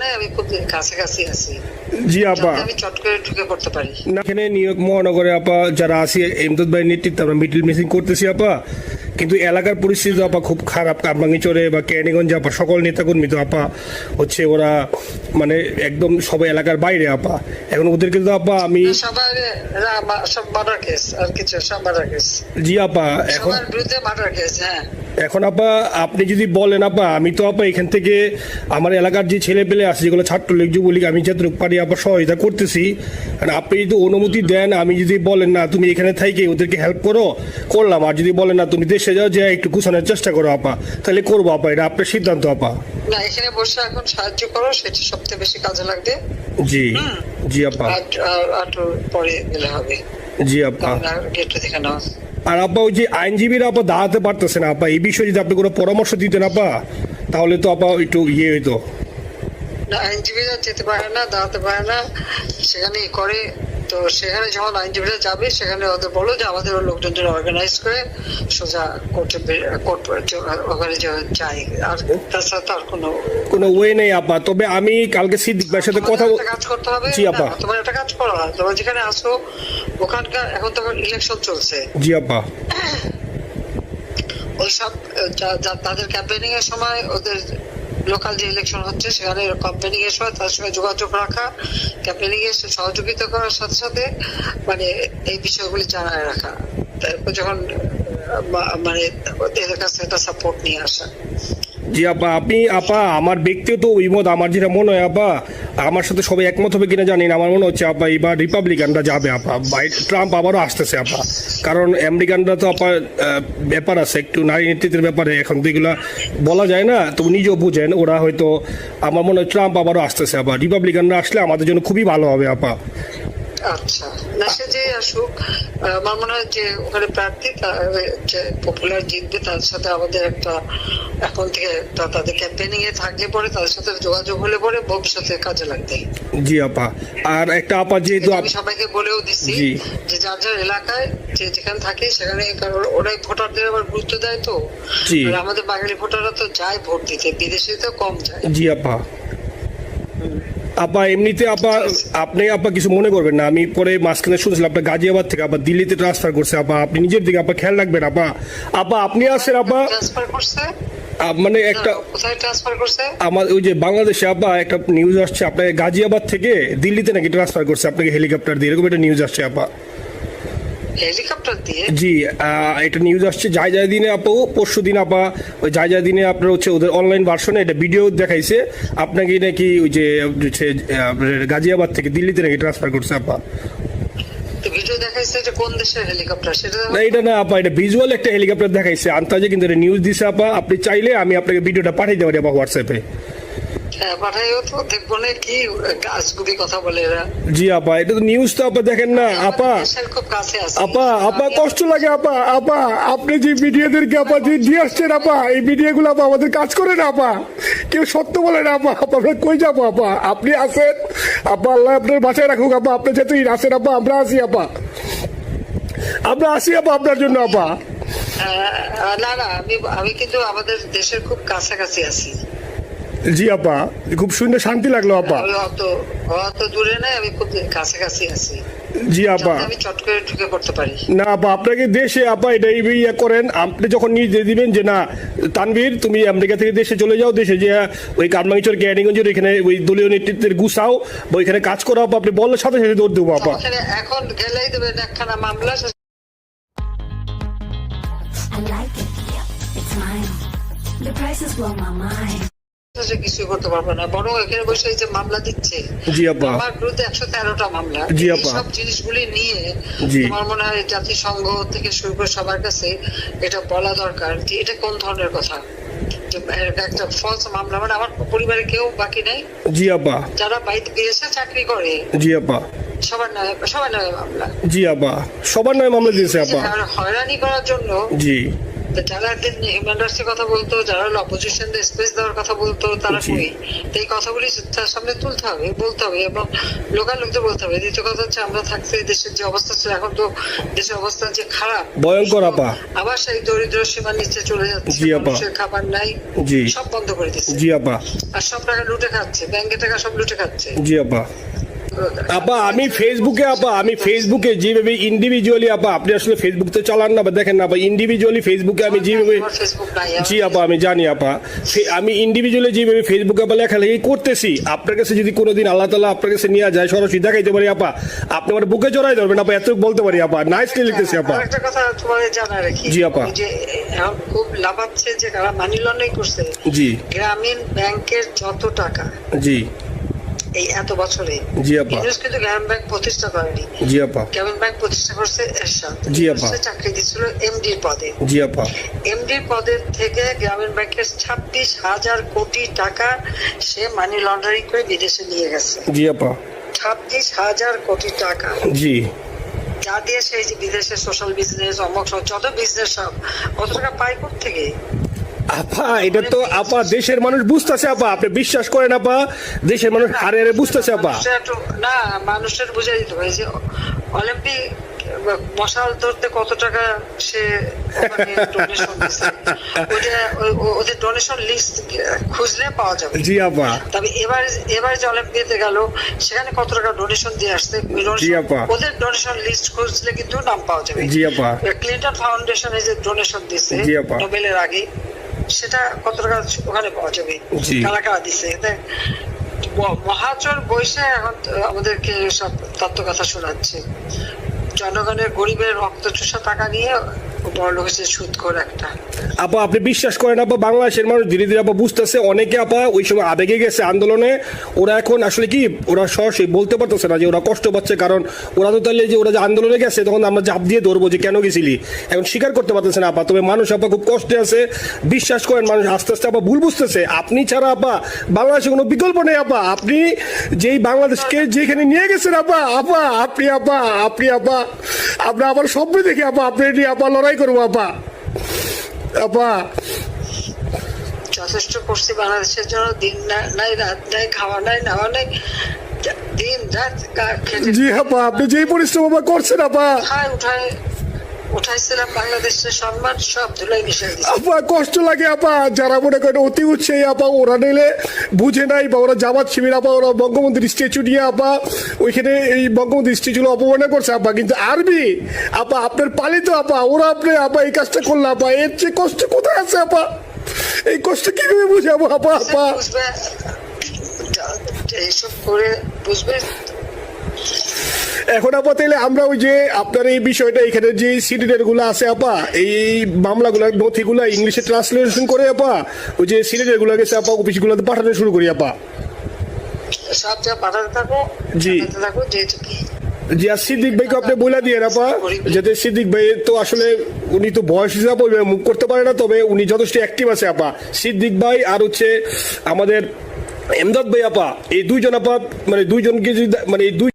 নাই, আমি খুব কাছাকাছি আছি। জি আপা, আমি চট করে ঢুকে পড়তে পারি না এখানে নিউ ইয়র্ক মহানগরে আপা যারা আছি এমদাদ ভাইয়ের নেতৃত্বে আমরা মিডিল মিসিং করতেছি আপা, কিন্তু এলাকার পরিস্থিতি আপা খুব খারাপ। কামরাঙ্গীরচরে বা কেরানীগঞ্জে আপা সকল নেতাকর্মী তো আপা হচ্ছে ওরা মানে একদম সবাই এলাকার বাইরে আপা। এখন ওদের কিন্তু আপা আমি সবার সব মার্ডার কেস, আর কিছু সব মার্ডার কেস। জি আপা, এখন সবার বিরুদ্ধে মার্ডার কেস। হ্যাঁ, এখন আপা আপনি যদি বলেন আপা, আমি তো আপা এখান থেকে আমার এলাকার যে ছেলে পেলে আছে যেগুলো ছাত্রলীগ যুবলীগ আমি যতটুকু পারি আপা সহায়তা করতেছি। আর আপনি যদি অনুমতি দেন, আমি যদি বলেন না তুমি এখানে থাইকে ওদেরকে হেল্প করো, করলাম। আর যদি বলেন না তুমি দেশে যাও, যে একটু গুছানোর চেষ্টা করো আপা, তাহলে করবো আপা, এটা আপনার সিদ্ধান্ত আপা। না এখানে বসে এখন সাহায্য করো, সেটা সবচেয়ে বেশি কাজে লাগবে। জি জি আপা, আর পরে গেলে হবে। জি আপা। গেটটা দেখে নাও। আর আপা ওই যে আইনজীবীরা আপা দাঁড়াতে পারতেছে না আপা, এই বিষয়ে যদি আপনি কোনো পরামর্শ দিতেন আপা, তাহলে তো আপা একটু ইয়ে হইতো। না আইনজীবীরা যেতে পারে না, দাঁড়াতে পারে না, সেখানে করে। তো সেখানে যখন আইনজীবীরা যাবে, সেখানে ওদের বলো যে আমাদের লোকজনদের অর্গানাইজ করে সোজা কোর্টে ওখানে যাই। আর তাছাড়া তো আর কোনো ওয়ে নেই আপা। তবে আমি কালকে সিদ্দিক ভাইয়ের সাথে কথা কাজ করতে হবে। জি আপা। তোমার একটা কাজ করো, তোমার যেখানে আসো ওখানকার এখন তো ইলেকশন চলছে। জি আপা। ওইসব তাদের ক্যাম্পেনিং এর সময় ওদের লোকাল যে ইলেকশন হচ্ছে সেখানে ক্যাম্পেনিং এর সময় তার সঙ্গে যোগাযোগ রাখা, ক্যাম্পেনিং এর সহযোগিতা করার সাথে সাথে মানে এই বিষয়গুলি জানায় রাখা। তারপর যখন মানে এদের কাছে একটা সাপোর্ট নিয়ে আসা। জি আপা, আপনি আপা আমার ব্যক্তিগত অভিমত, আমার যেটা মনে হয় আপা, আমার সাথে সবাই একমত হবে কিনা জানি না, আমার মনে হচ্ছে আপা এবার রিপাবলিকানরা যাবে আপা। ট্রাম্প আবারও আসতেছে আপা, কারণ আমেরিকানরা তো আপা ব্যাপার আছে একটু নারী নেতৃত্বের ব্যাপারে, এখন তো এগুলা বলা যায় না, তো নিজেও বুঝেন ওরা হয়তো। আমার মনে হয় ট্রাম্প আবারও আসতেছে আপা, রিপাবলিকানরা আসলে আমাদের জন্য খুবই ভালো হবে আপা। আচ্ছা, না সে যে আসুক, আমার মনে হয় যে ওখানে প্রার্থী যে পপুলার জিতবে তার সাথে আমাদের একটা এখন থেকে তাদের ক্যাম্পেনিং এ থাকলে পরে তাদের সাথে যোগাযোগ হলে পরে ভবিষ্যতে কাজে লাগবে। জি আপা। আর একটা আপা যেহেতু আমি সবাইকে বলেও দিচ্ছি যে যার যার এলাকায় যে যেখানে থাকে সেখানে, কারণ ওরাই ভোটারদের আবার গুরুত্ব দেয়। তো আমাদের বাঙালি ভোটাররা তো যায় ভোট দিতে, বিদেশে তো কম যায়। জি আপা। আপা এমনিতে আপা আপনি আপা কিছু মনে করবেন না, আমি পরে মাঝখানে শুনছিলাম আপনার গাজিয়াবাদ থেকে আপা দিল্লিতে ট্রান্সফার করছে আপা, আপনি নিজের দিকে আপা খেয়াল রাখবেন আপা। আপা আপনি আসেন আপা, ট্রান্সফার করছে মানে একটা কোথায় ট্রান্সফার করছে আমার ওই যে বাংলাদেশে আপা একটা নিউজ আসছে আপনাকে গাজিয়াবাদ থেকে দিল্লিতে নাকি ট্রান্সফার করছে আপনাকে হেলিকপ্টার দিয়ে, এরকম একটা নিউজ আসছে আপা। হেলিকপ্টার দিয়ে? জি, এটা নিউজ আসছে যায় যায় দিনে আপু, পরশু দিন আপা ওই যায় যায় দিনে আপনার হচ্ছে ওদের অনলাইন ভার্সনে এটা ভিডিও দেখাইছে আপনাকে নাকি ওই যে গাজিয়াবাদ থেকে দিল্লিতে নাকি ট্রান্সফার করছে আপা। ভিডিও দেখাইছে, এটা কোন দেশের হেলিকপ্টার সেটা? না এটা না আপা, এটা ভিজুয়াল একটা হেলিকপ্টার দেখাইছে আন্তাজে, কিন্তু এটা নিউজ দিছে আপা। আপনি চাইলে আমি আপনাকে ভিডিওটা পাঠিয়ে দিতে পারি আপা হোয়াটসঅ্যাপে। পাঠাইও তো, দেখবো না কি গাছগুলি কথা বলে এরা। জি আপা, এটা তো নিউজ তো আপা দেখেন না আপা। খুব কাছে আছে আপা আপা কষ্ট লাগে আপা। আপা আপনি যে ভিডিওদেরকে আপা যে দিয়ে আসছেন আপা, এই ভিডিওগুলো আপা আমাদের কাজ করে না আপা, কেউ সত্য বলে না আপা। আপা আমরা কই যাবো আপা, আপনি আসেন আপা, আল্লাহ আপনার বাঁচায় রাখুক আপা। আপনি যেহেতু আসেন আপা, আমরা আসি আপা, আমরা আসি আপা আপনার জন্য আপা। না না, আমি কিন্তু আমাদের দেশের খুব কাছাকাছি আছি। জি আপা, খুব শুনে শান্তি লাগলো আপা। অত দূরে নাই, আমি খুব কাছাকাছি আছি। জি আপা, আমি চট করে ঢুকে পড়তে পারি না আপা আপনাকে দেশে আপা এটা ইয়ে করেন, আপনি যখন নিয়ে দিবেন যে না তানভীর তুমি আমেরিকা থেকে দেশে চলে যাও, দেশে যে ওই কারমাঙ্গীরচর কেরানীগঞ্জের এখানে ওই দলীয় নেতৃত্বের গুছাও বা ওইখানে কাজ করো আপা, আপনি বললে সাথে সাথে দৌড় দেবো আপা। এখন গেলেই দেবেন একখানা মামলা। কিছু করতে পারবো না, বরং এখানে বসে যে মামলা দিচ্ছে আমার বিরুদ্ধে 113টা মামলা। সব জিনিসগুলি নিয়ে আমার মনে হয় জাতিসংঘ থেকে শুরু করে সবার কাছে এটা বলা দরকার যে এটা কোন ধরনের কথা। একটা ফলস মামলা, মানে আমার পরিবারে কেউ বাকি নাই। জি আপা, যারা বাইরে বিদেশে চাকরি করে। জি আপা, সবার নয় মামলা। জি আপা, সবার নয় মামলা দিয়েছে আপা। হয়রানি করার জন্য জি যারা একদিন হিউম্যান রাইটসের কথা বলতো, যারা অপোজিশন স্পেস দেওয়ার কথা বলতো, তারা কই? তো এই কথাগুলি তার সামনে তুলতে হবে, বলতে হবে এবং লোকাল লোকদের বলতে হবে। দ্বিতীয় কথা হচ্ছে আমরা থাকতে দেশের যে অবস্থা ছিল, এখন তো দেশের অবস্থা যে খারাপ, ভয়ঙ্কর আপা। আবার সেই দরিদ্র সীমার নিচে চলে যাচ্ছে, মানুষের খাবার নাই, সব বন্ধ করে দিচ্ছে। জি আপা। আর সব টাকা লুটে খাচ্ছে, ব্যাংকের টাকা সব লুটে খাচ্ছে। জি আপা। আপা আমি ফেসবুকে যেভাবে ইন্ডিভিজুয়ালি আপা, আপনি আসলে ফেসবুক তো চালান না বা দেখেন না, আপা ইন্ডিভিজুয়ালি ফেসবুকে আমি যেভাবে, জি আপা আমি জানি আপা, আমি ইন্ডিভিজুয়ালি যেভাবে ফেসবুকে আপা লেখালেখি করতেছি, আপনার কাছে যদি কোনোদিন আল্লাহ তাআলা আপনার কাছে নিয়ে যায়, সরাসরি দেখাইতে পারি আপা, আপনি আমার বুকে জড়াই ধরবেন আপা, এত বলতে পারি আপা। নাইসলি লিখতেছি আপা। একটা কথা তোমাদের জানা রাখি, জি আপা, যে এখন খুব লাভাচ্ছে যে কারা মানি লন্ডারিং করছে। জি। গ্রামীণ ব্যাংকের যত টাকা, জি, এই এত বছরে, জি আপা, কিন্তু গ্রামীণ ব্যাংক প্রতিষ্ঠা করেনি। জি আপা। গ্রামীণ ব্যাংক প্রতিষ্ঠা করছে এরশাদ। জি আপা। চাকরি দিচ্ছিল এমডির পদে। জি আপা। এমডির পদের থেকে গ্রামীণ ব্যাংকের 26,000 কোটি টাকা সে মানি লন্ডারিং করে বিদেশে নিয়ে গেছে। জি আপা। 26,000 কোটি টাকা। জি। যা দিয়ে সেই যে বিদেশে সোশ্যাল বিজনেস, অমক যত বিজনেস, সব কত টাকা পায় থেকে। আপা এটা তো আপা দেশের মানুষ বুঝতেছে আপা, আপনি বিশ্বাস করেন আপা, দেশের মানুষ হারে হারে বুঝতেছে আপা। না, মানুষের বুঝাই দিতে হবে যে অলিম্পিক মশাল ধরতে কত টাকা সে ডোনেশন দিচ্ছে, ওদের ডোনেশন লিস্ট খুঁজলে পাওয়া যাবে। জি আপা। তবে এবার যে অলিম্পিকে গেল, সেখানে কত টাকা ডোনেশন দিয়ে আসছে, জি আপা। ওদের ডোনেশন লিস্ট খুঁজলে কিন্তু নাম পাওয়া যাবে। জি আপা। ক্লিন্টন ফাউন্ডেশনে যে ডোনেশন দিচ্ছে নোবেলের আগে, সেটা কত টাকা ওখানে পাওয়া যাবে, কারা কারা দিচ্ছে। মহাচর বৈশে এখন আমাদেরকে সব তত্ত্ব কথা শোনাচ্ছে, জনগণের গরিবের রক্ত চুষা টাকা নিয়ে বড় লোক হচ্ছে সুদখোর একটা। আপা আপনি বিশ্বাস করেন আপা, বাংলাদেশের মানুষ ধীরে ধীরে আপা বুঝতেছে, অনেকে আপা ওই সময় আবেগে গেছে আন্দোলনে, ওরা এখন আসলে কি ওরা সরাসরি বলতে পারতেছে না যে ওরা কষ্ট পাচ্ছে, কারণ ওরা তো তাহলে যে ওরা যে আন্দোলনে গেছে তখন আমরা চাপ দিয়ে ধরবো যে কেন গেছিলি, এখন স্বীকার করতে পারতেছে না আপা। তবে মানুষ আপা খুব কষ্টে আছে, বিশ্বাস করেন মানুষ আস্তে আস্তে আপা ভুল বুঝতেছে। আপনি ছাড়া আপা বাংলাদেশে কোনো বিকল্প নেই আপা, আপনি যেই বাংলাদেশকে যেখানে নিয়ে গেছেন আপা, আপনি আপনার আমার স্বপ্ন দেখে আপা আপনি নিয়ে আপা লড়াই করবো আপা। আপা যথেষ্ট করছি বাংলাদেশের জন্য, দিন নাই রাত নাই, খাওয়া নাই নাওয়া নাই, দিন রাত খেটে। জি আপা, আপনি যেই পরিশ্রম আপা করছেন আপা, উঠাইছিলাম বাংলাদেশের সম্মান সব ধুলাই মিশাই দিয়েছে আপা। কষ্ট লাগে আপা, যারা মনে করেন অতি উৎসাহী আপা, ওরা নিলে বুঝে নাই বা ওরা জামাত শিবির আপা, ওরা বঙ্গবন্ধুর স্ট্যাচু নিয়ে আপা ওইখানে এই বঙ্গবন্ধুর স্ট্যাচু অপমাননা করছে আপা, কিন্তু আর্মি আপা আপনার পালিত আপা, ওরা আপনি আপা এই কাজটা করলে আপা, এর চেয়ে কষ্ট কোথায় আছে আপা? এই কষ্ট কিভাবে বুঝাবো আপা? বুঝবে এইসব করে বুঝবে। এখন আপা তাইলে আমরা ওই যে আপনার এই বিষয়টা এখানে যে সিডিডের গুলো আছে আপা, এই মামলাগুলো নথিগুলো ইংলিশে ট্রান্সলেশন করে আপা ওই যে সিডিডের গুলো গেছে আপা অফিসগুলোতে পাঠানো শুরু করি আপা। সব যা পাঠাতে থাকো, জি থাকো, যেহেতু কি জি। আর সিদ্দিক ভাইকে আপনি বলে দিয়ে আপা, যাতে সিদ্দিক ভাই তো আসলে উনি তো বয়স হিসাবে মুভ করতে পারে না, তবে উনি যথেষ্ট অ্যাক্টিভ আছে আপা। সিদ্দিক ভাই আর হচ্ছে আমাদের এমদাদ ভাই আপা, এই দুইজন আপা, মানে দুইজনকে যদি মানে এই দুই